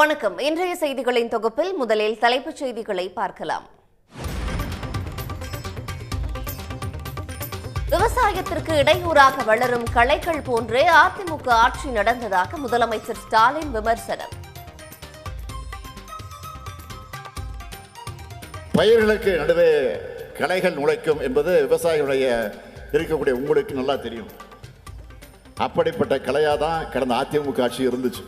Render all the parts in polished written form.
வணக்கம். இன்றைய செய்திகளின் தொகுப்பில் முதலில் தலைப்புச் செய்திகளை பார்க்கலாம். விவசாயத்திற்கு இடையூறாக வளரும் களைகள் போன்றே அதிமுக ஆட்சி நடந்ததாக முதலமைச்சர் ஸ்டாலின் விமர்சனம். பயிர்களுக்கு நடுவே களைகள் நுழைக்கும் என்பது விவசாயிகளுடைய இருக்கக்கூடிய உங்களுக்கு நல்லா தெரியும். அப்படிப்பட்ட களையாதான் கடந்த அதிமுக ஆட்சி இருந்துச்சு.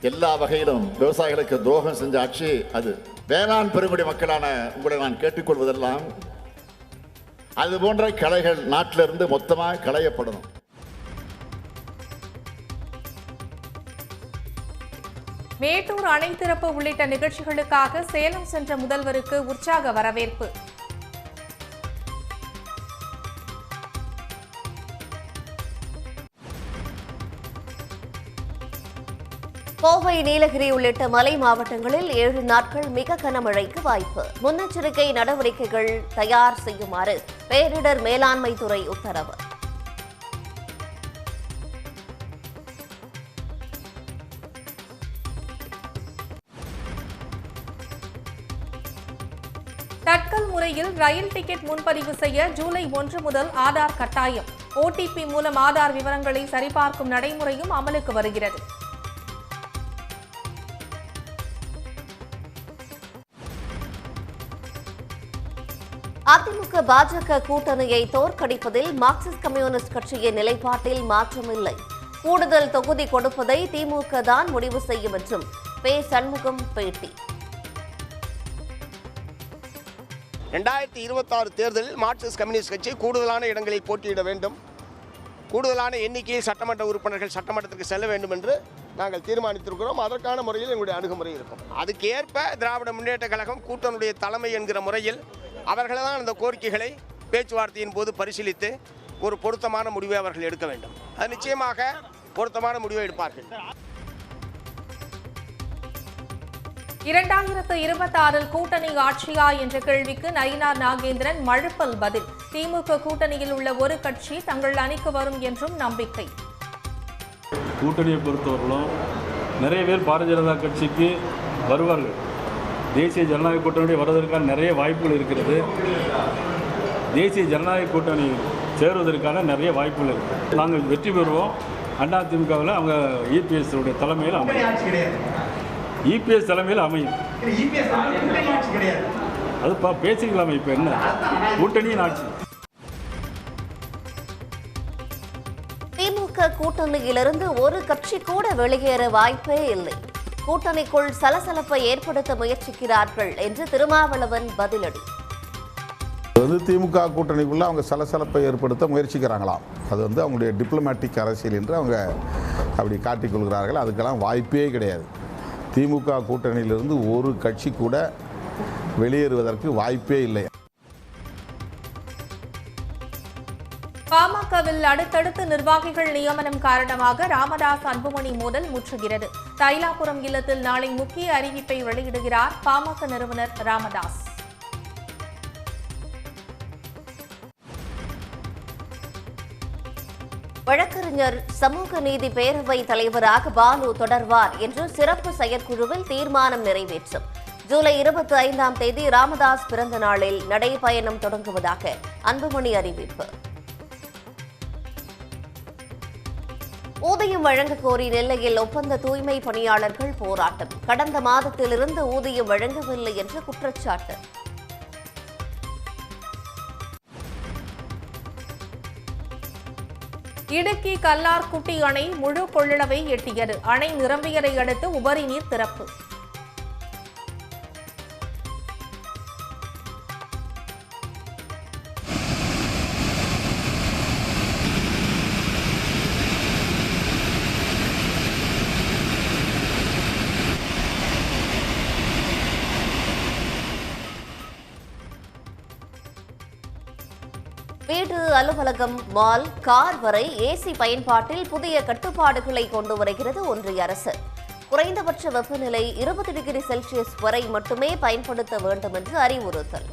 எல்லா வகையிலும் விவசாயிகளுக்கு துரோகம் செஞ்ச ஆட்சி அது. வேளாண் பெருங்குடி மக்களான உங்களை நான் கேட்டுக்கொள்வதெல்லாம் அது போன்ற களைகள் நாட்டிலிருந்து மொத்தமாக களையப்படணும். மேட்டூர் அணை திறப்பு உள்ளிட்ட நிகழ்ச்சிகளுக்காக சேலம் சென்ற முதல்வருக்கு உற்சாக வரவேற்பு. கோவை, நீலகிரி உள்ளிட்ட மலை மாவட்டங்களில் 7 நாட்கள் மிக கனமழைக்கு வாய்ப்பு. முன்னெச்சரிக்கை நடவடிக்கைகள் தயார் செய்யுமாறு பேரிடர் மேலாண்மை துறை உத்தரவு. தட்கல் முறையில் ரயில் டிக்கெட் முன்பதிவு செய்ய ஜூலை 1 முதல் ஆதார் கட்டாயம். ஓடிபி மூலம் ஆதார் விவரங்களை சரிபார்க்கும் நடைமுறையும் அமலுக்கு வருகிறது. அதிமுக பாஜக கூட்டணியை தோற்கடிப்பதில் மார்க்சிஸ்ட் கம்யூனிஸ்ட் கட்சியின் நிலைப்பாட்டில் மாற்றமில்லை. கூடுதல் தொகுதி கொடுப்பதை திமுக தான் முடிவு செய்யும் என்றும் பே. சண்முகம் பேட்டி. 2026 தேர்தலில் மார்க்சிஸ்ட் கம்யூனிஸ்ட் கட்சி கூடுதலான இடங்களில் போட்டியிட வேண்டும், கூடுதலான எண்ணிக்கையில் சட்டமன்ற உறுப்பினர்கள் சட்டமன்றத்திற்கு செல்ல வேண்டும் என்று நாங்கள் தீர்மானித்திருக்கிறோம். அதற்கான முறையில் எங்களுடைய அணுகுமுறை இருக்கும். அதுக்கு ஏற்ப திராவிட முன்னேற்ற கழகம் கூட்டணியுடைய தலைமை என்கிற முறையில் அவர்கள் தான் அந்த கோரிக்கைகளை பேச்சுவார்த்தையின் போது பரிசீலித்து ஒரு பொருத்தமான முடிவை அவர்கள் எடுக்க வேண்டும். அது நிச்சயமாக பொருத்தமான முடிவை எடுப்பார்கள். 2026 கூட்டணி ஆட்சியா என்ற கேள்விக்கு நயினார் நாகேந்திரன் மழுப்பல் பதில். திமுக கூட்டணியில் உள்ள ஒரு கட்சி தங்கள் அணிக்கு வரும் என்றும் நம்பிக்கை. கூட்டணியை பொறுத்தவரையிலும் நிறைய பேர் பாரதிய ஜனதா கட்சிக்கு வருவார்கள். தேசிய ஜனநாயக கூட்டணி வருவதற்கான நிறைய வாய்ப்புகள் இருக்கிறது. தேசிய ஜனநாயக கூட்டணி சேருவதற்கான நிறைய வாய்ப்புகள் இருக்குது. நாங்கள் வெற்றி பெறுவோம். அதிமுகவில் அவங்க இபிஎஸ் உடைய தலைமையில் அமையும். இபிஎஸ் தலைமையில் அமையும். அது பேசிக்கலாம். இப்போ என்ன கூட்டணியின் ஆட்சி. திமுக கூட்டணியிலிருந்து ஒரு கட்சி கூட வெளியேற வாய்ப்பே இல்லை. கூட்டணிக்குள் சலசலப்பை ஏற்படுத்த முயற்சிக்கிறார்கள் என்று திருமாவளவன் பதிலடி. திமுக கூட்டணிக்குள்ள அவங்க சலசலப்பை ஏற்படுத்த முயற்சிக்கிறாங்களாம். அது அவங்களுடைய டிப்ளமேட்டிக் அரசியல் என்று அவங்க அப்படி காட்டிக்கொள்கிறார்கள். அதுக்கெல்லாம் வாய்ப்பே கிடையாது. திமுக கூட்டணியிலிருந்து ஒரு கட்சி கூட வெளியேறுவதற்கு வாய்ப்பே இல்லை. பாமகவில் அடுத்தடுத்து நிர்வாகிகள் நியமனம் காரணமாக ராமதாஸ் அன்புமணி மோதல் முற்றுகிறது. தைலாபுரம் இல்லத்தில் நாளை முக்கிய அறிவிப்பை வெளியிடுகிறார் பாமக நிறுவனர் ராமதாஸ். வழக்கறிஞர் சமூக நீதி பேரவை தலைவராக பாலு தொடர்வார் என்று சிறப்பு செயற்குழுவில் தீர்மானம் நிறைவேற்றும். ஜூலை 25ஆம் தேதி ராமதாஸ் பிறந்த நாளில் நடைபயணம் தொடங்குவதாக அன்புமணி அறிவிப்பு. ஊதியம் வழங்க கோரி நெல்லையில் ஒப்பந்த தூய்மை பணியாளர்கள் போராட்டம். கடந்த மாதத்திலிருந்து ஊதியம் வழங்கவில்லை என்று குற்றச்சாட்டு. இடுக்கி கல்லார்குட்டி அணை முழு கொள்ளளவை எட்டியது. அணை நிரம்பியதை அடுத்து உபரி நீர் திறப்பு. வீடு, அலுவலகம், மால், கார் வரை ஏசி பயன்பாட்டில் புதிய கட்டுப்பாடுகளை கொண்டு வருகிறது ஒன்றிய அரசு. குறைந்தபட்ச வெப்பநிலை 20 டிகிரி செல்சியஸ் வரை மட்டுமே பயன்படுத்த வேண்டும் என்று அறிவுறுத்தல்.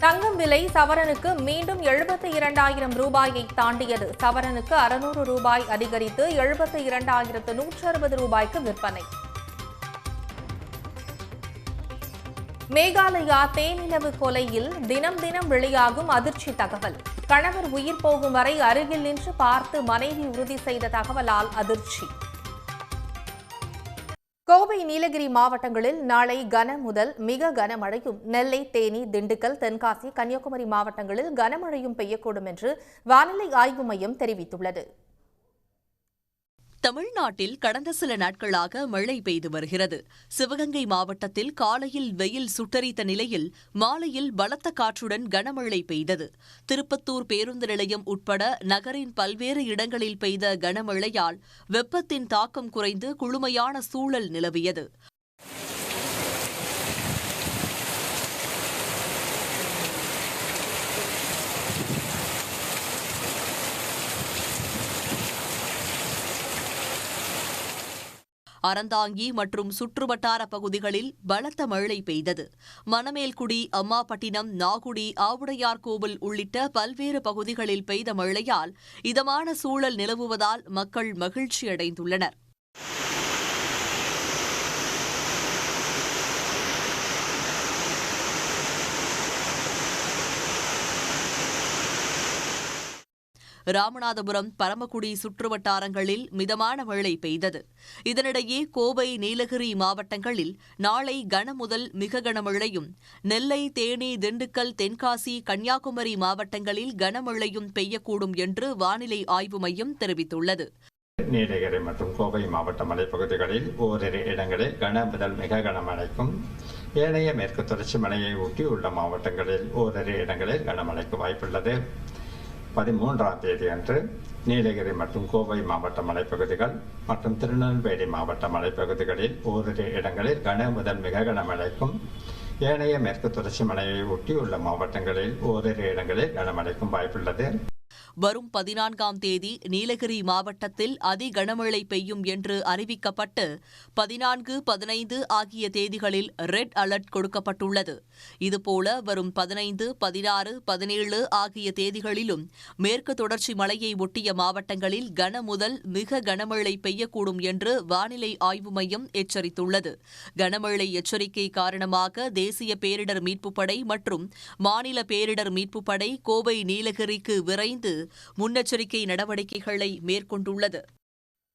தங்கம் விலை சவரனுக்கு மீண்டும் 72,000 ரூபாயை தாண்டியது. சவரனுக்கு 600 ரூபாய் அதிகரித்து 72,160 ரூபாய்க்கு விற்பனை. மேகாலயா தேனிலவு கொலையில் தினம் தினம் வெளியாகும் அதிர்ச்சி தகவல். கணவர் உயிர் போகும் வரை அருகில் நின்று பார்த்து மனைவி உறுதி செய்த தகவலால் அதிர்ச்சி. கோவை, நீலகிரி மாவட்டங்களில் நாளை கன முதல் மிக கனமழையும், நெல்லை, தேனி, திண்டுக்கல், தென்காசி, கன்னியாகுமரி மாவட்டங்களில் கனமழையும் பெய்யக்கூடும் என்று வானிலை ஆய்வு மையம் தெரிவித்துள்ளது. தமிழ்நாட்டில் கடந்த சில நாட்களாக மழை பெய்து வருகிறது. சிவகங்கை மாவட்டத்தில் காலையில் வெயில் சுட்டரித்த நிலையில் மாலையில் பலத்த காற்றுடன் கனமழை பெய்தது. திருப்பத்தூர் பேருந்து நிலையம் உட்பட நகரின் பல்வேறு இடங்களில் பெய்த கனமழையால் வெப்பத்தின் தாக்கம் குறைந்து குளுமையான சூழல் நிலவியது. அறந்தாங்கி மற்றும் சுற்றுவட்டார பகுதிகளில் பலத்த மழை பெய்தது. மணமேல்குடி, அம்மாபட்டினம், நாகுடி, ஆவுடையார் கோவில் உள்ளிட்ட பல்வேறு பகுதிகளில் பெய்த மழையால் இதமான சூழல் நிலவுவதால் மக்கள் மகிழ்ச்சியடைந்துள்ளனர். ராமநாதபுரம், பரமக்குடி சுற்றுவட்டாரங்களில் மிதமான மழை பெய்தது. இதனிடையே கோவை, நீலகிரி மாவட்டங்களில் நாளை கன முதல் மிக கனமழையும், நெல்லை, தேனி, திண்டுக்கல், தென்காசி, கன்னியாகுமரி மாவட்டங்களில் கனமழையும் பெய்யக்கூடும் என்று வானிலை ஆய்வு மையம் தெரிவித்துள்ளது. நீலகிரி மற்றும் கோவை மாவட்ட மலைப்பகுதிகளில் ஓரிரு இடங்களில் கன முதல் மிக கனமழைக்கும், ஏனைய மேற்கு தொடர்ச்சி மலையை ஒட்டி உள்ள மாவட்டங்களில் ஓரிரு இடங்களில் கனமழைக்கு வாய்ப்புள்ளது. 13ஆம் தேதி அன்று நீலகிரி மற்றும் கோவை மாவட்ட மலைப்பகுதிகள் மற்றும் திருநெல்வேலி மாவட்ட மலைப்பகுதிகளில் ஓரிரு இடங்களில் கன முதல் மிக கனமழைக்கும், ஏனைய மேற்கு தொடர்ச்சி மலையை ஒட்டி உள்ள மாவட்டங்களில் ஓரிரு இடங்களில் கனமழைக்கும் வாய்ப்புள்ளது. வரும் 14ஆம் தேதி நீலகிரி மாவட்டத்தில் அதி கனமழை பெய்யும் என்று அறிவிக்கப்பட்டு 14, 15 ஆகிய தேதிகளில் ரெட் அலர்ட் கொடுக்கப்பட்டுள்ளது. இதுபோல வரும் 15, 16, 17 ஆகிய தேதிகளிலும் மேற்கு தொடர்ச்சி மலையை ஒட்டிய மாவட்டங்களில் கன முதல் மிக கனமழை பெய்யக்கூடும் என்று வானிலை ஆய்வு மையம் எச்சரித்துள்ளது. கனமழை எச்சரிக்கை காரணமாக தேசிய பேரிடர் மீட்புப் படை மற்றும் மாநில பேரிடர் மீட்புப் படை கோவை, நீலகிரிக்கு விரைந்து முன்னெச்சரிக்கை நடவடிக்கைகளை மேற்கொண்டுள்ளது.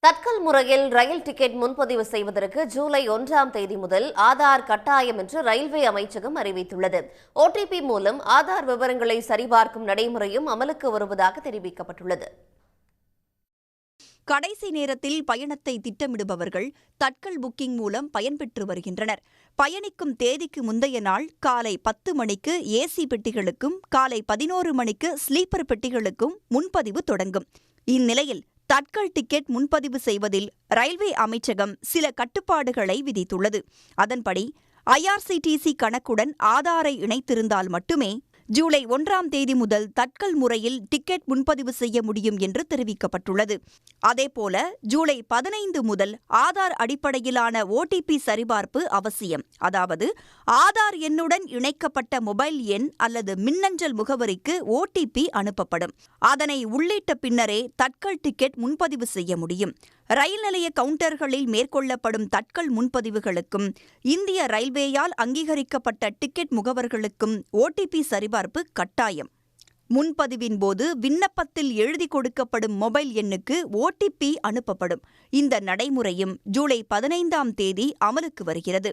தட்கல் முறையில் ரயில் டிக்கெட் முன்பதிவு செய்வதற்கு ஜூலை 1ஆம் தேதி முதல் ஆதார் கட்டாயம் என்று ரயில்வே அமைச்சகம் அறிவித்துள்ளது. ஓடிபி மூலம் ஆதார் விவரங்களை சரிபார்க்கும் நடைமுறையும் அமலுக்கு வருவதாக தெரிவிக்கப்பட்டுள்ளது. கடைசி நேரத்தில் பயணத்தை திட்டமிடுபவர்கள் தட்கல் புக்கிங் மூலம் பயன்பெற்று வருகின்றனர். பயணிக்கும் தேதிக்கு முந்தைய நாள் காலை 10 மணிக்கு ஏசி பெட்டிகளுக்கும் காலை 11 மணிக்கு ஸ்லீப்பர் பெட்டிகளுக்கும் முன்பதிவு தொடங்கும். இந்நிலையில் தட்கல் டிக்கெட் முன்பதிவு செய்வதில் ரயில்வே அமைச்சகம் சில கட்டுப்பாடுகளை விதித்துள்ளது. அதன்படி ஐஆர்சிடிசி கணக்குடன் ஆதாரை இணைத்திருந்தால் மட்டுமே ஜூலை 1ஆம் தேதி முதல் தட்கல் முறையில் டிக்கெட் முன்பதிவு செய்ய முடியும் என்று தெரிவிக்கப்பட்டுள்ளது. அதேபோல ஜூலை 15 முதல் ஆதார் அடிப்படையிலான ஓடிபி சரிபார்ப்பு அவசியம். அதாவது ஆதார் எண்ணுடன் இணைக்கப்பட்ட மொபைல் எண் அல்லது மின்னஞ்சல் முகவரிக்கு ஓடிபி அனுப்பப்படும். அதனை உள்ளிட்ட பின்னரே தட்கல் டிக்கெட் முன்பதிவு செய்ய முடியும். ரயில் நிலைய கவுண்டர்களில் மேற்கொள்ளப்படும் தட்கல் முன்பதிவுகளுக்கும் இந்திய ரயில்வேயால் அங்கீகரிக்கப்பட்ட டிக்கெட் முகவர்களுக்கும் ஓடிபி சரிபார்ப்பு கட்டாயம். முன்பதிவின் போது விண்ணப்பத்தில் எழுதி கொடுக்கப்படும் மொபைல் எண்ணுக்கு ஓடிபி அனுப்பப்படும். இந்த நடைமுறையும் ஜூலை 15ஆம் தேதி அமலுக்கு வருகிறது.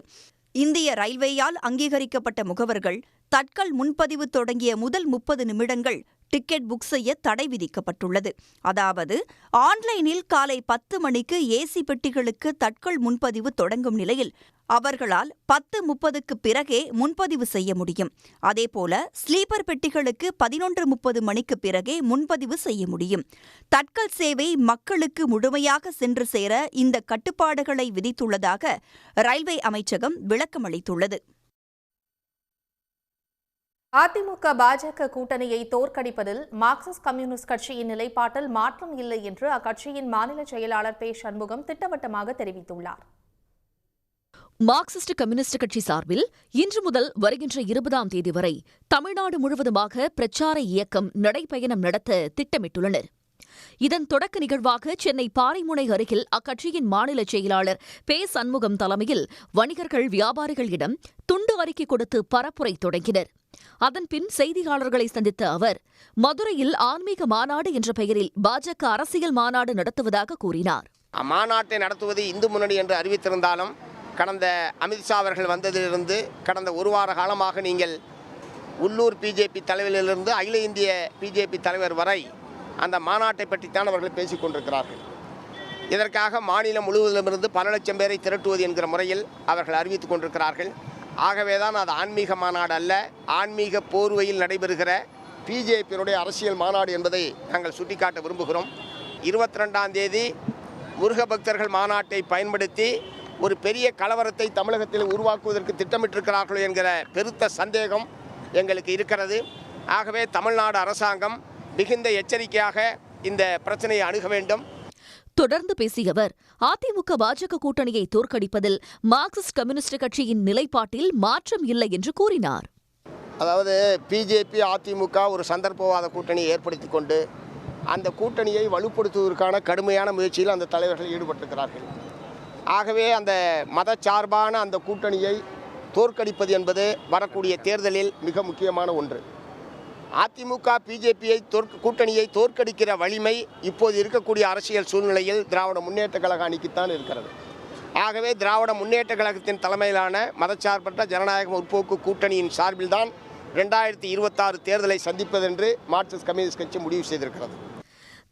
இந்திய ரயில்வேயால் அங்கீகரிக்கப்பட்ட முகவர்கள் தட்கல் முன்பதிவு தொடங்கிய முதல் 30 நிமிடங்கள் டிக்கெட் புக் செய்ய தடை விதிக்கப்பட்டுள்ளது. அதாவது ஆன்லைனில் காலை 10 மணிக்கு ஏசி பெட்டிகளுக்கு தட்கல் முன்பதிவு தொடங்கும் நிலையில் அவர்களால் 10:30க்கு பிறகே முன்பதிவு செய்ய முடியும். அதேபோல ஸ்லீப்பர் பெட்டிகளுக்கு 11:30 மணிக்கு பிறகே முன்பதிவு செய்ய முடியும். தட்கல் சேவை மக்களுக்கு முழுமையாக சென்று சேர இந்த கட்டுப்பாடுகளை விதித்துள்ளதாக ரயில்வே அமைச்சகம் விளக்கமளித்துள்ளது. அதிமுக பாஜக கூட்டணியை தோற்கடிப்பதில் மார்க்சிஸ்ட் கம்யூனிஸ்ட் கட்சியின் நிலைப்பாட்டில் மாற்றம் இல்லை என்று அக்கட்சியின் மாநில செயலாளர் பே. சண்முகம் திட்டவட்டமாக தெரிவித்துள்ளார். மார்க்சிஸ்ட் கம்யூனிஸ்ட் கட்சி சார்பில் இன்று முதல் வருகின்ற 20ஆம் தேதி வரை தமிழ்நாடு முழுவதுமாக பிரச்சார இயக்கம் நடைபயணம் நடத்த திட்டமிட்டுள்ளனர். இதன் தொடக்க நிகழ்வாக சென்னை பாரிமுனை அருகில் அக்கட்சியின் மாநில செயலாளர் பே. சண்முகம் தலைமையில் வணிகர்கள் வியாபாரிகளிடம் துண்டு அறிக்கை கொடுத்து பரப்புரை தொடங்கினர். அதன்பின் செய்தியாளர்களை சந்தித்த அவர் மதுரையில் ஆன்மீக மாநாடு என்ற பெயரில் பாஜக அரசியல் மாநாடு நடத்துவதாக கூறினார். அம்மாநாட்டை நடத்துவது இந்து முன்னணி என்று அறிவித்திருந்தாலும் கடந்த அமித்ஷா அவர்கள் வந்ததிலிருந்து கடந்த ஒரு வார காலமாக நீங்கள் உள்ளூர் பிஜேபி தலைவரிலிருந்து அகில இந்திய பிஜேபி தலைவர் வரை அந்த மாநாட்டை பற்றித்தான் அவர்கள் பேசிக் கொண்டிருக்கிறார்கள். இதற்காக மாநிலம் முழுவதிலுமிருந்து பல லட்சம் பேரை திரட்டுவது என்கிற முறையில் அவர்கள் அறிவித்துக் கொண்டிருக்கிறார்கள். ஆகவேதான் அது ஆன்மீக மாநாடு அல்ல, ஆன்மீக போர்வையில் நடைபெறுகிற பிஜேபியினுடைய அரசியல் மாநாடு என்பதை நாங்கள் சுட்டிக்காட்ட விரும்புகிறோம். 22ஆம் தேதி முருக பக்தர்கள் மாநாட்டை பயன்படுத்தி ஒரு பெரிய கலவரத்தை தமிழகத்தில் உருவாக்குவதற்கு திட்டமிட்டிருக்கிறார்கள் என்கிற பெருத்த சந்தேகம் எங்களுக்கு இருக்கிறது. ஆகவே தமிழ்நாடு அரசாங்கம் மிகுந்த எச்சரிக்கையாக இந்த பிரச்சனையை அணுக வேண்டும். தொடர்ந்து பேசிய அவர் அதிமுக பாஜக கூட்டணியை தோற்கடிப்பதில் மார்க்சிஸ்ட் கம்யூனிஸ்ட் கட்சியின் நிலைப்பாட்டில் மாற்றம் இல்லை என்று கூறினார். அதாவது பிஜேபி அதிமுக ஒரு சந்தர்ப்பவாத கூட்டணியை ஏற்படுத்தி கொண்டு அந்த கூட்டணியை வலுப்படுத்துவதற்கான கடுமையான முயற்சியில் அந்த தலைவர்கள் ஈடுபட்டிருக்கிறார்கள். ஆகவே அந்த மதச்சார்பான அந்த கூட்டணியை தோற்கடிப்பது என்பது வரக்கூடிய தேர்தலில் மிக முக்கியமான ஒன்று. அதிமுக பிஜேபியை கூட்டணியை தோற்கடிக்கிற வலிமை இப்போது இருக்கக்கூடிய அரசியல் சூழ்நிலையில் திராவிட முன்னேற்ற கழக அணிக்குத்தான் இருக்கிறது. ஆகவே திராவிட முன்னேற்ற கழகத்தின் தலைமையிலான மதச்சார்பற்ற ஜனநாயக முற்போக்கு கூட்டணியின் சார்பில்தான் 2026 தேர்தலை சந்திப்பதென்று மார்க்சிஸ்ட் கம்யூனிஸ்ட் கட்சி முடிவு செய்திருக்கிறது.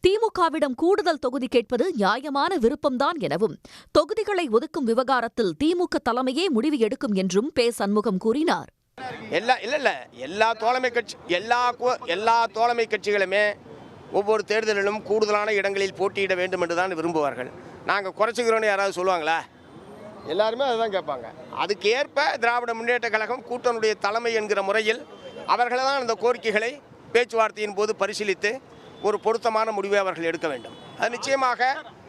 திமுகவிடம் கூடுதல் தொகுதி கேட்பது நியாயமான விருப்பம்தான் எனவும் தொகுதிகளை ஒதுக்கும் விவகாரத்தில் திமுக தலைமையே முடிவு எடுக்கும் என்றும் பே. சண்முகம் கூறினார். எல்லா தோழமை கட்சிகளுமே ஒவ்வொரு தேர்தலிலும் கூடுதலான இடங்களில் போட்டியிட வேண்டும் என்று தான் விரும்புவார்கள். நாங்கள் குறைச்சிக்கிறோன்னு யாராவது சொல்லுவாங்களா? எல்லாருமே அதுதான் கேட்பாங்க. அதுக்கு ஏற்ப திராவிட முன்னேற்ற கழகம் கூட்டணியுடைய தலைமை என்கிற முறையில் அவர்கள் தான் அந்த கோரிக்கைகளை பேச்சுவார்த்தையின் போது பரிசீலித்து ஒரு பொருத்தமான முடிவை அவர்கள் எடுக்க வேண்டும். அது நிச்சயமாக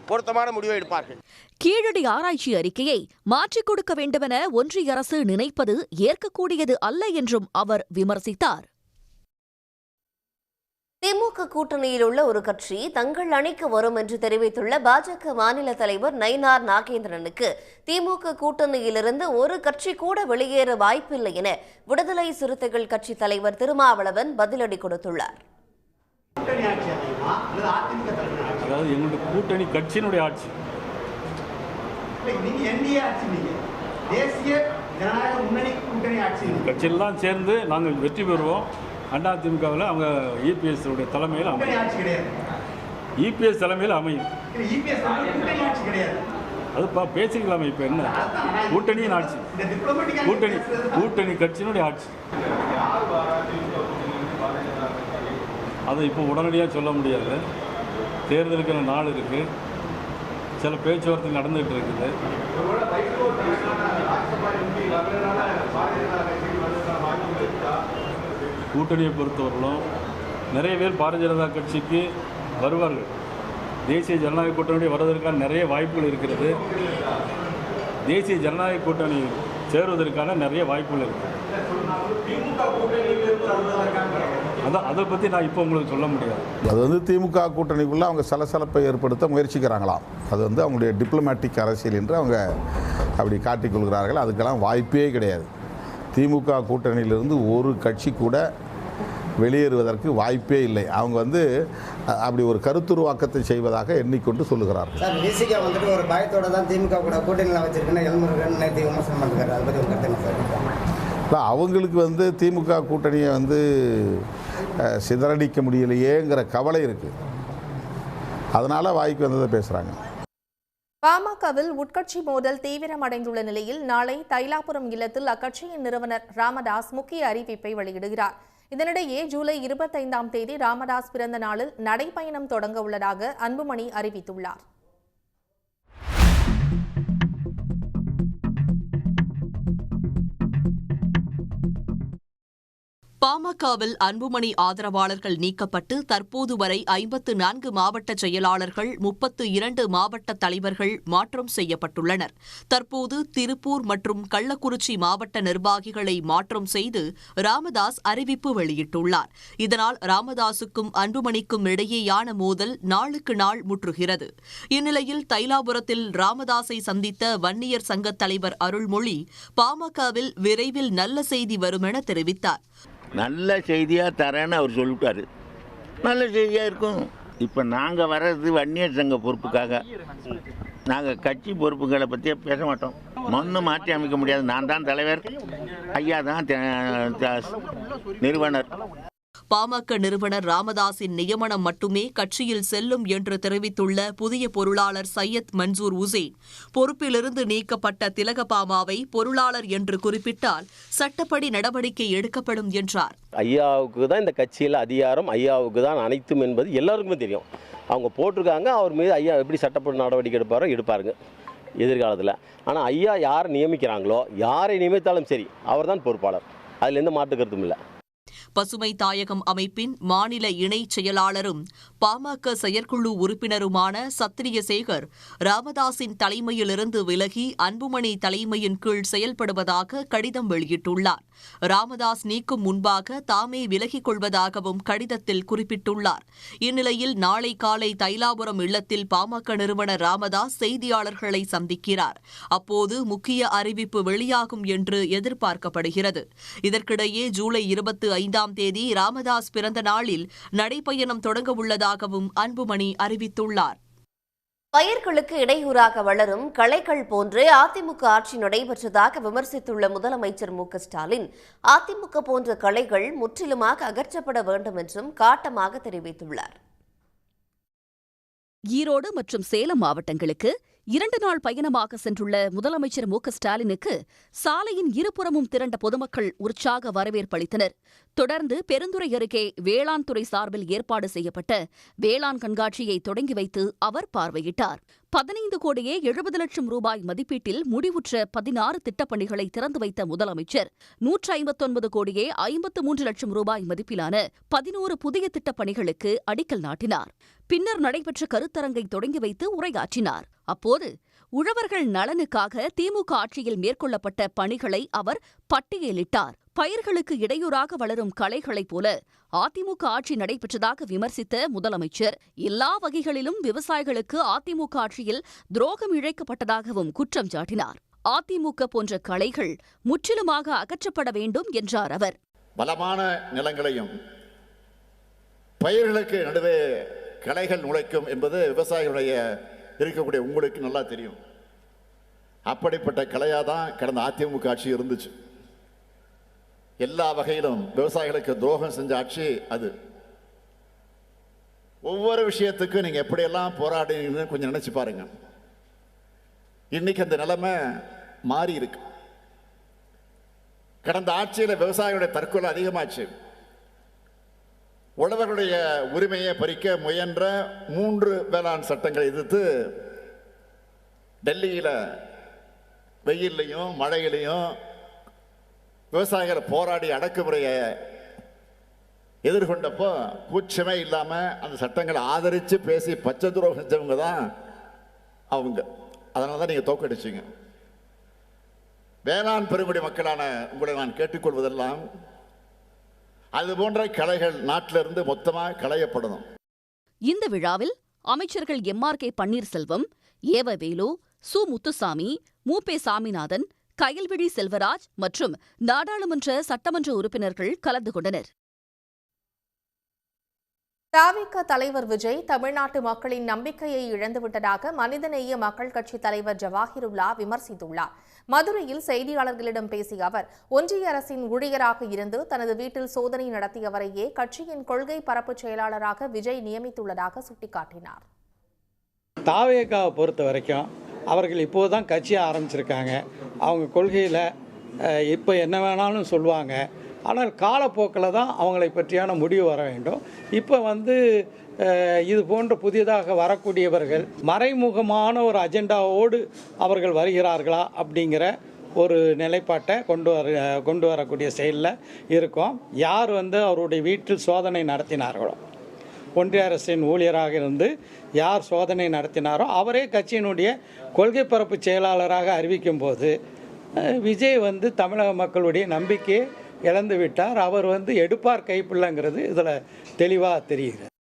பொருத்தமான முடிவை எடுப்பார்கள். கீழடி ஆராய்ச்சி அறிக்கையை மாற்றிக் கொடுக்க வேண்டுமென ஒன்றிய அரசு நினைப்பது ஏற்கக்கூடியது அல்ல என்றும் அவர் விமர்சித்தார். திமுக கூட்டணியில் உள்ள ஒரு கட்சி தங்கள் அணிக்கு வரும் என்று தெரிவித்துள்ள பாஜக மாநில தலைவர் நயினார் நாகேந்திரனுக்கு திமுக கூட்டணியிலிருந்து ஒரு கட்சி கூட வெளியேற வாய்ப்பில்லை என விடுதலை சிறுத்தைகள் கட்சி தலைவர் திருமாவளவன் பதிலடி கொடுத்துள்ளார். அதாவது எங்களுடைய கூட்டணி கட்சியினுடைய ஆட்சி, கட்சியெல்லாம் சேர்ந்து நாங்கள் வெற்றி பெறுவோம். அதிமுகவில் அவங்க இபிஎஸ் உடைய தலைமையில் இபிஎஸ் தலைமையில் அமையும். அதுப்பா பேசிக்கலாமே. இப்போ என்ன கூட்டணியின் ஆட்சி, கூட்டணி கட்சியினுடைய ஆட்சி. அதை இப்போ உடனடியாக சொல்ல முடியாது. தேர்தலுக்கு நாள் இருக்குது, சில பேச்சுவார்த்தை நடந்துகிட்டு இருக்குது. கூட்டணியை பொறுத்தவரையிலும் நிறைய பேர் பாரதிய ஜனதா கட்சிக்கு வருவார்கள். தேசிய ஜனநாயக கூட்டணி வருவதற்கான நிறைய வாய்ப்புகள் இருக்கிறது. தேசிய ஜனநாயக கூட்டணி சேருவதற்கான நிறைய வாய்ப்புகள் இருக்குது. அதான் அதை பற்றி நான் இப்போ உங்களுக்கு சொல்ல முடியாது. அது திமுக கூட்டணிக்குள்ளே அவங்க சலசலப்பை ஏற்படுத்த முயற்சிக்கிறாங்களாம். அது அவங்களுடைய டிப்ளமேட்டிக் அரசியல் என்று அவங்க அப்படி காட்டிக்கொள்கிறார்கள். அதுக்கெல்லாம் வாய்ப்பே கிடையாது. திமுக கூட்டணியிலிருந்து ஒரு கட்சி கூட வெளியேறுவதற்கு வாய்ப்பே இல்லை. அவங்க அப்படி ஒரு கருத்துருவாக்கத்தை செய்வதாக எண்ணிக்கொண்டு சொல்லுகிறார்கள். சார், விசிகா வந்துட்டு ஒரு பயத்தோட தான் திமுக கூட கூட்டணியில் வச்சிருக்குன்னு எல்முருகன் நேற்று விமர்சனம் பண்ணுறாரு. அதை பற்றி உங்கள் கருத்து இல்லை, அவங்களுக்கு திமுக கூட்டணியை சிதறடிக்க முடியலையேங்கிற கவலை இருக்குது. அதனால் வாய்க்கு வந்ததை பேசுகிறாங்க. பாமகவில் உட்கட்சி மோதல் தீவிரமடைந்துள்ள நிலையில் நாளை தைலாபுரம் இல்லத்தில் அக்கட்சியின் நிறுவனர் ராமதாஸ் முக்கிய அறிவிப்பை வெளியிடுகிறார். இதனிடையே ஜூலை 25ஆம் தேதி ராமதாஸ் பிறந்த நாளில் நடைபயணம் தொடங்க உள்ளதாக அன்புமணி அறிவித்துள்ளார். பாமகவில் அன்புமணி ஆதரவாளர்கள் நீக்கப்பட்டு தற்போது வரை 54 மாவட்ட செயலாளர்கள் 32 மாவட்ட தலைவர்கள் மாற்றம் செய்யப்பட்டுள்ளனர். தற்போது திருப்பூர் மற்றும் கள்ளக்குறிச்சி மாவட்ட நிர்வாகிகளை மாற்றம் செய்து ராமதாஸ் அறிவிப்பு வெளியிட்டுள்ளார். இதனால் ராமதாசுக்கும் அன்புமணிக்கும் இடையேயான மோதல் நாளுக்கு நாள் முற்றுகிறது. இந்நிலையில் தைலாபுரத்தில் ராமதாஸை சந்தித்த வன்னியர் சங்கத் தலைவர் அருள்மொழி பாமகவில் விரைவில் நல்ல செய்தி வரும் என தெரிவித்தார். நல்ல செய்தியாக தரேன்னு அவர் சொல்லிட்டாரு. நல்ல செய்தியாக இருக்கும். இப்போ நாங்கள் வர்றது வன்னியர் சங்க பொறுப்புக்காக. நாங்கள் கட்சி பொறுப்புகளை பற்றியே பேச மாட்டோம். ஒன்றும் மாற்றி அமைக்க முடியாது. நான் தான் தலைவர், ஐயா தான் நிறுவனர். பாமக நிறுவனர் ராமதாஸின் நியமனம் மட்டுமே கட்சியில் செல்லும் என்று தெரிவித்துள்ள புதிய பொருளாளர் சையத் மன்சூர் உசேன், பொறுப்பிலிருந்து நீக்கப்பட்ட திலகபாமாவை பொருளாளர் என்று குறிப்பிட்டால் சட்டப்படி நடவடிக்கை எடுக்கப்படும் என்றார். ஐயாவுக்கு தான் இந்த கட்சியில் அதிகாரம், ஐயாவுக்கு தான் அனைத்தும் என்பது எல்லாருக்குமே தெரியும். அவங்க போட்டிருக்காங்க. அவர் மீது ஐயா எப்படி சட்டப்படி நடவடிக்கை எடுப்பாருங்க எதிர்காலத்தில். ஆனால் ஐயா யாரை நியமிக்கிறாங்களோ, யாரை நியமித்தாலும் சரி, அவர் தான் பொறுப்பாளர். அதில் எந்த மாற்று கருத்தும் இல்லை. பசுமை தாயகம் அமைப்பின் மாநில இணைச் செயலாளரும் பாமக செயற்குழு உறுப்பினருமான சத்திரியசேகர் ராமதாஸின் தலைமையிலிருந்து விலகி அன்புமணி தலைமையின் கீழ் செயல்படுவதாக கடிதம் வெளியிட்டுள்ளார். ராமதாஸ் நீக்கும் முன்பாக தாமே விலகிக் கொள்வதாகவும் கடிதத்தில் குறிப்பிட்டுள்ளார். இந்நிலையில் நாளை காலை தைலாபுரம் இல்லத்தில் பாமக நிறுவனர் ராமதாஸ் செய்தியாளர்களை சந்திக்கிறார். அப்போது முக்கிய அறிவிப்பு வெளியாகும் என்று எதிர்பார்க்கப்படுகிறது. இதற்கிடையே ஜூலை 25ஆம் தேதி ராமதாஸ் பிறந்த நாளில் நடைபயணம் தொடங்க உள்ளதாகவும் அன்புமணி அறிவித்துள்ளார். பயிர்களுக்கு இடையூறாக வளரும் களைகள் போன்றே அதிமுக ஆட்சி நடைபெற்றதாக விமர்சித்துள்ள முதலமைச்சர் மு.க.ஸ்டாலின், அதிமுக போன்ற களைகள் முற்றிலுமாக அகற்றப்பட வேண்டும் என்றும் காட்டமாக தெரிவித்துள்ளார். ஈரோடு மற்றும் சேலம் மாவட்டங்களுக்கு 2 நாள் பயணமாக சென்றுள்ள முதலமைச்சர் மு.க.ஸ்டாலினுக்கு சாலையின் இருபுறமும் திரண்ட பொதுமக்கள் உற்சாக வரவேற்பளித்தனர். தொடர்ந்து பெருந்துறை அருகே வேளாண் துறை சார்பில் ஏற்பாடு செய்யப்பட்ட வேளாண் கண்காட்சியை தொடங்கி வைத்து அவர் பார்வையிட்டார். 15 கோடியே 70 லட்சம் ரூபாய் மதிப்பீட்டில் முடிவுற்ற 16 திட்டப்பணிகளை திறந்து வைத்த முதலமைச்சர் 159 கோடியே 53 லட்சம் ரூபாய் மதிப்பிலான 11 புதிய திட்டப்பணிகளுக்கு அடிக்கல் நாட்டினார். பின்னர் நடைபெற்ற கருத்தரங்கை தொடங்கி வைத்து உரையாற்றினார். அப்போது உழவர்கள் நலனுக்காக திமுக ஆட்சியில் மேற்கொள்ளப்பட்ட பணிகளை அவர் பட்டியலிட்டார். பயிர்களுக்கு இடையூறாக வளரும் களைகளைப் போல அதிமுக ஆட்சி நடைபெற்றதாக விமர்சித்த முதலமைச்சர், எல்லா வகைகளிலும் விவசாயிகளுக்கு அதிமுக ஆட்சியில் துரோகம் இழைக்கப்பட்டதாகவும் குற்றம் சாட்டினார். அதிமுக போன்ற களைகள் முற்றிலுமாக அகற்றப்பட வேண்டும் என்றார் அவர். பலமான நிலங்களையும் பயிர்களுக்கு நடுவே களைகள் நுழைக்கும் என்பது விவசாயிகளுடைய இருக்கக்கூடிய உங்களுக்கு நல்லா தெரியும். அப்படிப்பட்ட கலையாதான் கடந்த அதிமுக ஆட்சி இருந்துச்சு. எல்லா வகையிலும் விவசாயிகளுக்கு துரோகம் செஞ்ச ஆட்சி அது. ஒவ்வொரு விஷயத்துக்கும் நீங்க எப்படியெல்லாம் போராடுறீங்கன்னு கொஞ்சம் நினைச்சு பாருங்க. இன்னைக்கு அந்த நிலைமை மாறி இருக்கு. கடந்த ஆட்சியில் விவசாயிகளுடைய தற்கொலை அதிகமாச்சு. உழவர்களுடைய உரிமையை பறிக்க முயன்ற 3 வேளாண் சட்டங்களை எதிர்த்து டெல்லியில் வெயிலையும் மழையிலையும் விவசாயிகள் போராடி அடக்குமுறையை எதிர்கொண்டப்போ கூச்சமே இல்லாமல் அந்த சட்டங்களை ஆதரித்து பேசி பச்சை துரோகம் செஞ்சவங்க தான் அவங்க. அதனால தான் நீங்கள் தோக்கடிச்சிங்க. வேளாண் பெருங்குடி மக்களான உங்களை நான் கேட்டுக்கொள்வதெல்லாம் அது போன்ற களைகள் நாட்டிலிருந்து மொத்தமாக களையப்படணும். இந்த விழாவில் அமைச்சர்கள் எம்.ஆர்.கே. பன்னீர்செல்வம், ஏவவேலு, சு. முத்துசாமி, மு.பே. சாமிநாதன், கயல்விழி செல்வராஜ் மற்றும் நாடாளுமன்ற சட்டமன்ற உறுப்பினர்கள் கலந்து கொண்டனர். தவிக தலைவர் விஜய் தமிழ்நாட்டு மக்களின் நம்பிக்கையை இழந்துவிட்டதாக மனிதநேய மக்கள் கட்சி தலைவர் ஜவாஹிருல்லா விமர்சித்துள்ளார். மதுரையில் செய்தியாளர்களிடம் பேசிய அவர், ஒன்றிய அரசின் ஊழியராக இருந்து தனது வீட்டில் சோதனை நடத்தியவரையே கட்சியின் கொள்கை பரப்பு செயலாளராக விஜய் நியமித்துள்ளதாக சுட்டிக்காட்டினார். தவிகவை பொறுத்த வரைக்கும் அவர்கள் இப்போதுதான் கட்சியை ஆரம்பிச்சிருக்காங்க. அவங்க கொள்கையில் இப்போ என்ன வேணாலும் சொல்லுவாங்க. ஆனால் காலப்போக்கில் தான் அவங்களை பற்றியான முடிவு வர வேண்டும். இப்போ இது போன்ற புதியதாக வரக்கூடியவர்கள் மறைமுகமான ஒரு அஜெண்டாவோடு அவர்கள் வருகிறார்களா அப்படிங்கிற ஒரு நிலைப்பாட்டை கொண்டு வரக்கூடிய செயலில் இருக்கோம். யார் அவருடைய வீட்டில் சோதனை நடத்தினார்களோ, ஒன்றிய அரசின் ஊழியராக இருந்து யார் சோதனை நடத்தினாரோ அவரே கட்சியினுடைய கொள்கை பரப்பு செயலாளராக அறிவிக்கும் போது விஜய் தமிழக மக்களுடைய நம்பிக்கையை இழந்து விட்டார். அவர் எடுப்பார் கைப்பிள்ளைங்கிறது இதில் தெளிவாக தெரிகிறது.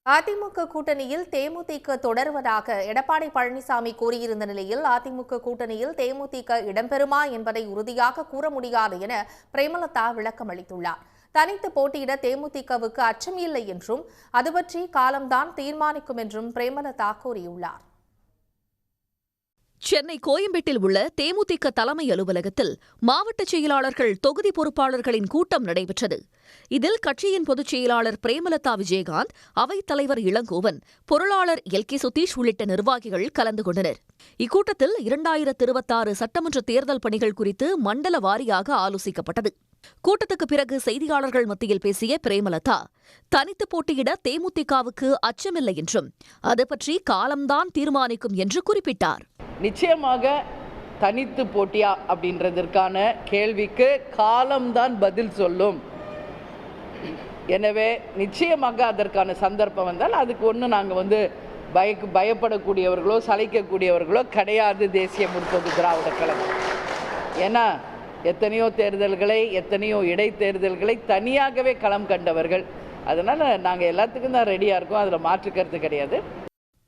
அதிமுக கூட்டணியில் தேமுதிக தொடர்வதாக எடப்பாடி பழனிசாமி கூறியிருந்த நிலையில் அதிமுக கூட்டணியில் தேமுதிக இடம்பெறுமா என்பதை உறுதியாக கூற முடியாது என பிரேமலதா விளக்கம் அளித்துள்ளார். தனித்து போட்டியிட தேமுதிகவுக்கு அச்சம் இல்லை என்றும் அது பற்றி காலம்தான் தீர்மானிக்கும் என்றும் பிரேமலதா கூறியுள்ளார். சென்னை கோயம்பேட்டில் உள்ள தேமுதிக தலைமை அலுவலகத்தில் மாவட்ட செயலாளர்கள் தொகுதி பொறுப்பாளர்களின் கூட்டம் நடைபெற்றது. இதில் கட்சியின் பொதுச் செயலாளர் பிரேமலதா விஜயகாந்த், அவைத் தலைவர் இளங்கோவன், பொருளாளர் எல்.கே. சுதீஷ் உள்ளிட்ட நிர்வாகிகள் கலந்து கொண்டனர். இக்கூட்டத்தில் 2026 சட்டமன்ற தேர்தல் பணிகள் குறித்து மண்டல வாரியாக ஆலோசிக்கப்பட்டது. கூட்டத்துக்கு பிறகு செய்தியாளர்கள் மத்தியில் பேசிய பிரேமலதா, தனித்து போட்டியிட தேமுதிகவுக்கு அச்சமில்லை என்றும் அது பற்றி காலம்தான் தீர்மானிக்கும் என்று குறிப்பிட்டார். நிச்சயமாக தனித்து போட்டியா அப்படின்றதற்கான கேள்விக்கு காலம்தான் பதில் சொல்லும். எனவே நிச்சயமாக அதற்கான சந்தர்ப்பம் வந்தால் அதுக்கு ஒன்றும் நாங்கள் பயப்படக்கூடியவர்களோ சளைக்கக்கூடியவர்களோ கிடையாது. தேசிய முற்போக்கு திராவிட கழகம் ஏன்னா எத்தனையோ தேர்தல்களை, எத்தனையோ இடைத்தேர்தல்களை தனியாகவே களம் கண்டவர்கள். அதனால் நாங்கள் எல்லாத்துக்கும் தான் ரெடியாக இருக்கோம், அதில் மாற்றுக்கருத்து கிடையாது.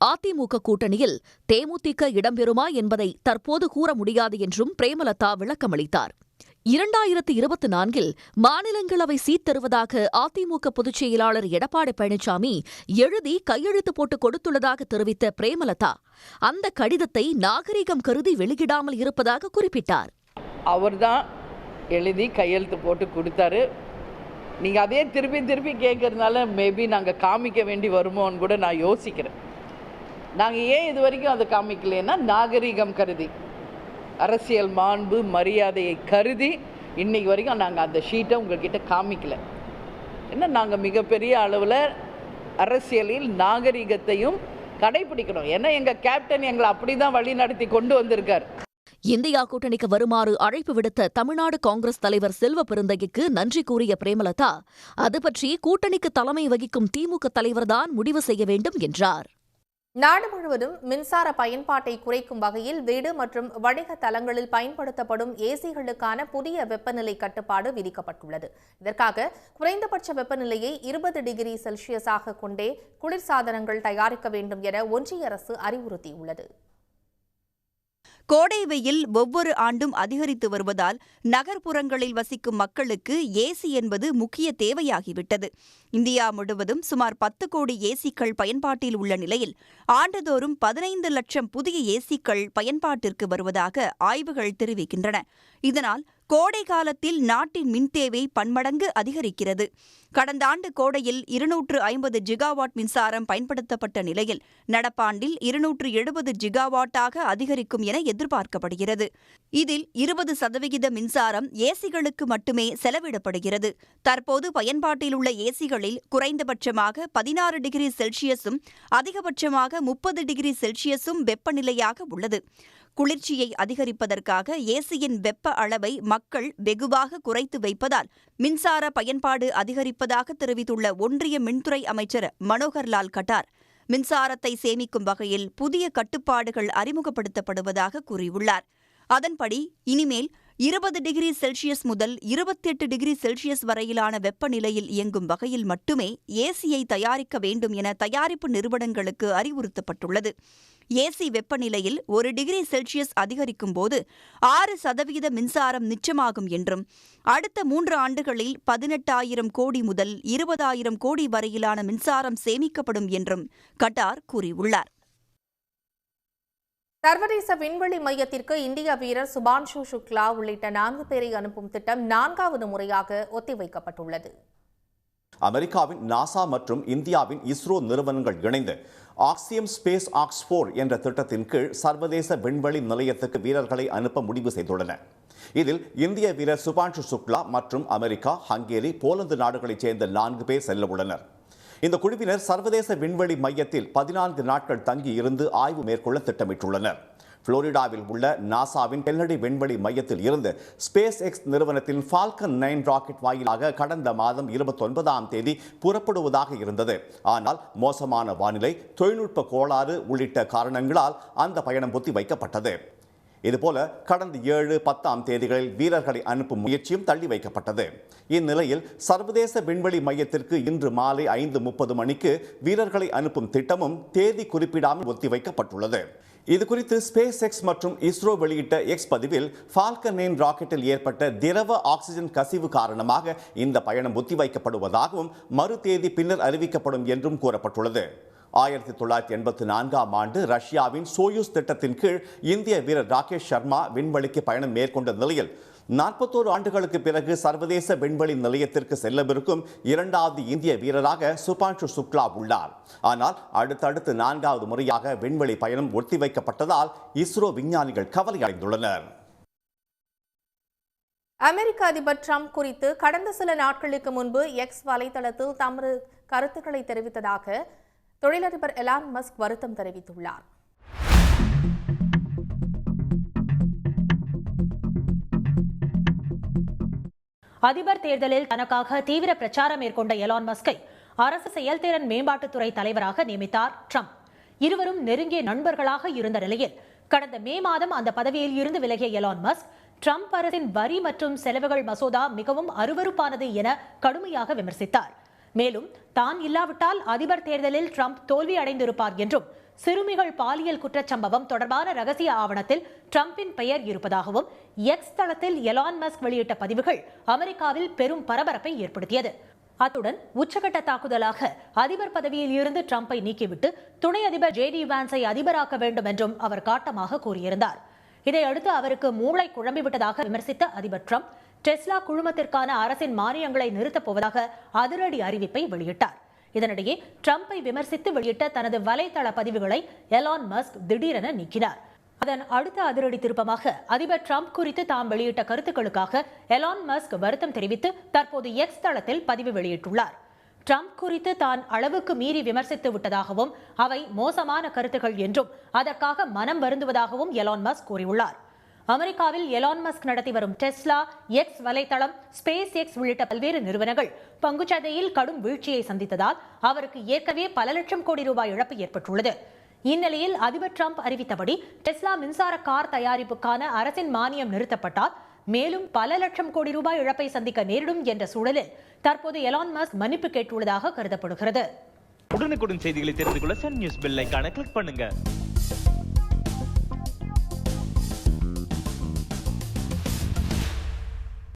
அதிமுக கூட்டணியில் தேமுதிக இடம்பெறுமா என்பதை தற்போது கூற முடியாது என்றும் பிரேமலதா விளக்கமளித்தார். 2024 மாநிலங்களவை சீட் தருவதாக அதிமுக பொதுச் செயலாளர் எடப்பாடி பழனிசாமி எழுதி கையெழுத்து போட்டு கொடுத்துள்ளதாக தெரிவித்த பிரேமலதா, அந்த கடிதத்தை நாகரிகம் கருதி வெளியிடாமல் இருப்பதாக குறிப்பிட்டார். அவர்தான் எழுதி கையெழுத்து போட்டு கொடுத்தாரு. நீங்கள் அதே திருப்பி கேட்கறதுனால மேபி நாங்கள் காமிக்க வேண்டி வருமோன்னு கூட நான் யோசிக்கிறேன். நாங்கள் ஏன் இது வரைக்கும் அதை காமிக்கலைன்னா நாகரிகம் கருதி, அரசியல் மாண்பு மரியாதையை கருதி இன்னைக்கு வரைக்கும் நாங்கள் அந்த ஷீட்டை உங்கள்கிட்ட காமிக்கல. ஏன்னா நாங்கள் மிகப்பெரிய அளவில் அரசியலில் நாகரிகத்தையும் கடைபிடிக்கணும். ஏன்னா எங்கள் கேப்டன் எங்களை அப்படி தான் வழி நடத்தி கொண்டு வந்திருக்கார். இந்தியா கூட்டணிக்கு வருமாறு அழைப்பு விடுத்த தமிழ்நாடு காங்கிரஸ் தலைவர் செல்வ பெருந்தகைக்கு நன்றி கூறிய பிரேமலதா, அது பற்றி கூட்டணிக்கு தலைமை வகிக்கும் திமுக தலைவர்தான் முடிவு செய்ய வேண்டும் என்றார். நாடு முழுவதும் மின்சார பயன்பாட்டை குறைக்கும் வகையில் வீடு மற்றும் வணிக தளங்களில் பயன்படுத்தப்படும் ஏசிகளுக்கான புதிய வெப்பநிலை கட்டுப்பாடு விதிக்கப்பட்டுள்ளது. இதற்காக குறைந்தபட்ச வெப்பநிலையை 20 டிகிரி செல்சியஸாக கொண்டே குளிர்சாதனங்கள் தயாரிக்க வேண்டும் என ஒன்றிய அரசு அறிவுறுத்தியுள்ளது. கோடை வெயில் ஒவ்வொரு ஆண்டும் அதிகரித்து வருவதால் நகர்ப்புறங்களில் வசிக்கும் மக்களுக்கு ஏசி என்பது முக்கிய தேவையாகிவிட்டது. இந்தியா முழுவதும் சுமார் 10 கோடி ஏசிக்கள் பயன்பாட்டில் உள்ள நிலையில் ஆண்டுதோறும் 15 லட்சம் புதிய ஏசிக்கள் பயன்பாட்டிற்கு வருவதாக ஆய்வுகள் தெரிவிக்கின்றன. இதனால் கோடை காலத்தில் நாட்டின் மின் தேவை பன்மடங்கு அதிகரிக்கிறது. கடந்த ஆண்டு கோடையில் 250 ஜிகாவாட் மின்சாரம் பயன்படுத்தப்பட்ட நிலையில் நடப்பாண்டில் 270 ஜிகாவாட்டாக அதிகரிக்கும் என எதிர்பார்க்கப்படுகிறது. இதில் 20% மின்சாரம் ஏசிகளுக்கு மட்டுமே செலவிடப்படுகிறது. தற்போது பயன்பாட்டில் உள்ள ஏசிகளில் குறைந்தபட்சமாக 16 டிகிரி செல்சியஸும் அதிகபட்சமாக 30 டிகிரி செல்சியஸும் வெப்பநிலையாக உள்ளது. குளிர்ச்சியை அதிகரிப்பதற்காக ஏசியின் வெப்ப அளவை மக்கள் வெகுவாக குறைத்து வைப்பதால் மின்சார பயன்பாடு அதிகரிப்பதாக தெரிவித்துள்ள ஒன்றிய மின்துறை அமைச்சர் மனோகர்லால் கட்டார், மின்சாரத்தை சேமிக்கும் வகையில் புதிய கட்டுப்பாடுகள் அறிமுகப்படுத்தப்படுவதாக கூறியுள்ளார். அதன்படி இனிமேல் 20 டிகிரி செல்சியஸ் முதல் 28 டிகிரி செல்சியஸ் வரையிலான வெப்பநிலையில் இயங்கும் வகையில் மட்டுமே ஏசியை தயாரிக்க வேண்டும் என தயாரிப்பு நிறுவனங்களுக்கு அறிவுறுத்தப்பட்டுள்ளது. ஏசி வெப்பநிலையில் 1 டிகிரி செல்சியஸ் அதிகரிக்கும் போது 6% மின்சாரம் மிச்சமாகும் என்றும் அடுத்த 3 ஆண்டுகளில் 18,000 கோடி முதல் 20,000 கோடி வரையிலான மின்சாரம் சேமிக்கப்படும் என்றும் கட்டார் கூறியுள்ளார். சர்வதேச விண்வெளி மையத்திற்கு இந்திய வீரர் சுபான்ஷு சுக்லா உள்ளிட்ட 4 பேரை அனுப்பும் திட்டம் 4வது முறையாக ஒத்திவைக்கப்பட்டுள்ளது. அமெரிக்காவின் நாசா மற்றும் இந்தியாவின் இஸ்ரோ நிறுவனங்கள் இணைந்து ஆக்சியம் ஸ்பேஸ் ஆக்ஸ்4 என்ற திட்டத்தின் கீழ் சர்வதேச விண்வெளி நிலையத்துக்கு வீரர்களை அனுப்ப முடிவு செய்துள்ளன. இதில் இந்திய வீரர் சுபான்ஷு சுக்லா மற்றும் அமெரிக்கா, ஹங்கேரி, போலந்து நாடுகளைச் சேர்ந்த 4 பேர் செல்ல உள்ளனர். இந்த குழுவினர் சர்வதேச விண்வெளி மையத்தில் 14 நாட்கள் தங்கி இருந்து ஆய்வு மேற்கொள்ள திட்டமிட்டுள்ளனர். புளோரிடாவில் உள்ள நாசாவின் கென்னடி விண்வெளி மையத்தில் இருந்து ஸ்பேஸ் எக்ஸ் நிறுவனத்தின் ஃபால்கன் 9 ராக்கெட் வாயிலாக கடந்த மாதம் 29ஆம் தேதி புறப்படுவதாக இருந்தது. ஆனால் மோசமான வானிலை, தொழில்நுட்ப கோளாறு உள்ளிட்ட காரணங்களால் அந்த பயணம் ஒத்திவைக்கப்பட்டது. இதுபோல கடந்த 7, 10ஆம் தேதிகளில் வீரர்களை அனுப்பும் முயற்சியும் தள்ளி வைக்கப்பட்டது. இந்நிலையில் சர்வதேச விண்வெளி மையத்திற்கு இன்று மாலை 5:30 மணிக்கு வீரர்களை அனுப்பும் திட்டமும் தேதி குறிப்பிடாமல் ஒத்திவைக்கப்பட்டுள்ளது. இதுகுறித்து ஸ்பேஸ் எக்ஸ் மற்றும் இஸ்ரோ வெளியிட்ட எக்ஸ் பதிவில் ஃபால்கன் 9 ராக்கெட்டில் ஏற்பட்ட திரவ ஆக்சிஜன் கசிவு காரணமாக இந்த பயணம் ஒத்திவைக்கப்படுவதாகவும் மறு தேதி பின்னர் அறிவிக்கப்படும் என்றும் கூறப்பட்டுள்ளது. 1984ஆம் ஆண்டு ரஷ்யாவின் சோயூஸ் திட்டத்தின் கீழ் இந்திய வீரர் ராகேஷ் சர்மா விண்வெளிக்கு பயணம் மேற்கொண்ட நிலையில் 41 ஆண்டுகளுக்கு பிறகு சர்வதேச விண்வெளி நிலையத்திற்கு செல்லவிருக்கும் 2வது இந்திய வீரராக சுபான்ஷு சுக்லா உள்ளார். ஆனால் அடுத்தடுத்து 4வது முறையாக விண்வெளி பயணம் ஒத்திவைக்கப்பட்டதால் இஸ்ரோ விஞ்ஞானிகள் கவலையடைந்துள்ளனர். அமெரிக்க அதிபர் ட்ரம்ப் குறித்து கடந்த சில நாட்களுக்கு முன்பு எக்ஸ் வலைதளத்தில் தமது கருத்துக்களை தெரிவித்ததாக தொழிலதிபர் எலான் மஸ்க் வருத்தம் தெரிவித்துள்ளார். அதிபர் தேர்தலில் தனக்காக தீவிர பிரச்சாரம் மேற்கொண்ட எலான் மஸ்கை அரசு செயல்திறன் மேம்பாட்டுத்துறை தலைவராக நியமித்தார் ட்ரம்ப். இருவரும் நெருங்கிய நண்பர்களாக இருந்த நிலையில் கடந்த மே மாதம் அந்த பதவியில் இருந்து விலகிய எலான் மஸ்க் ட்ரம்ப் அரசின் வரி மற்றும் செலவுகள் மசோதா மிகவும் அருவருப்பானது என கடுமையாக விமர்சித்தார். மேலும் தான் இல்லாவிட்டால் அதிபர் தேர்தலில் ட்ரம்ப் தோல்வி அடைந்திருப்பார் என்றும் சிறுமிகள் பாலியல் குற்றச்சம்பவம் தொடர்பான ரகசிய ஆவணத்தில் ட்ரம்பின் பெயர் இருப்பதாகவும் எக்ஸ் தளத்தில் எலான் மஸ்க் வெளியிட்ட பதிவுகள் அமெரிக்காவில் பெரும் பரபரப்பை ஏற்படுத்தியது. அத்துடன் உச்சகட்ட தாக்குதலாக அதிபர் பதவியில் இருந்து ட்ரம்பை நீக்கிவிட்டு துணை அதிபர் JD வான்ஸை அதிபராக்க வேண்டும் என்றும் அவர் காட்டமாக கூறியிருந்தார். இதையடுத்து அவருக்கு மூளை குழம்பிவிட்டதாக விமர்சித்த அதிபர் ட்ரம்ப் டெஸ்லா குழுமத்திற்கான அரசின் மானியங்களை நிறுத்தப் போவதாக அதிரடி அறிவிப்பை வெளியிட்டார். இதனிடையே ட்ரம்பை விமர்சித்து வெளியிட்ட தனது வலைதள பதிவுகளை எலான் மஸ்க் திடீரென நீக்கினார். அதன் அடுத்த அதிரடி திருப்பமாக அதிபர் ட்ரம்ப் குறித்து தாம் வெளியிட்ட கருத்துக்களுக்காக எலான் மஸ்க் வருத்தம் தெரிவித்து தற்போது எக்ஸ் தளத்தில் பதிவு வெளியிட்டுள்ளார். ட்ரம்ப் குறித்து தான் அளவுக்கு மீறி விமர்சித்து விட்டதாகவும் அவை மோசமான கருத்துக்கள் என்றும் அதற்காக மனம் வருந்துவதாகவும் எலான் மஸ்க் கூறியுள்ளார். அமெரிக்காவில் எலான் மஸ்க் நடத்தி வரும் டெஸ்லா, எக்ஸ் வலைதளம், ஸ்பேஸ் எக்ஸ் உள்ளிட்ட பல்வேறு நிறுவனங்கள் பங்குச்சந்தையில் கடும் வீழ்ச்சியை சந்தித்ததால் அவருக்கு ஏற்கனவே பல லட்சம் கோடி ரூபாய் இழப்பு ஏற்பட்டுள்ளது. இந்நிலையில் அதிபர் ட்ரம்ப் அறிவித்தபடி டெஸ்லா மின்சார கார் தயாரிப்புக்கான அரசின் மானியம் நிறுத்தப்பட்டால் மேலும் பல லட்சம் கோடி ரூபாய் இழப்பை சந்திக்க நேரிடும் என்ற சூழலில் தற்போது எலான் மஸ்க் மன்னிப்பு கேட்டுள்ளதாக கருதப்படுகிறது. உடனுக்குடன் செய்திகளை தெரிந்து கொள்ள சன் நியூஸ் பெல் ஐகானை கிளிக் பண்ணுங்க.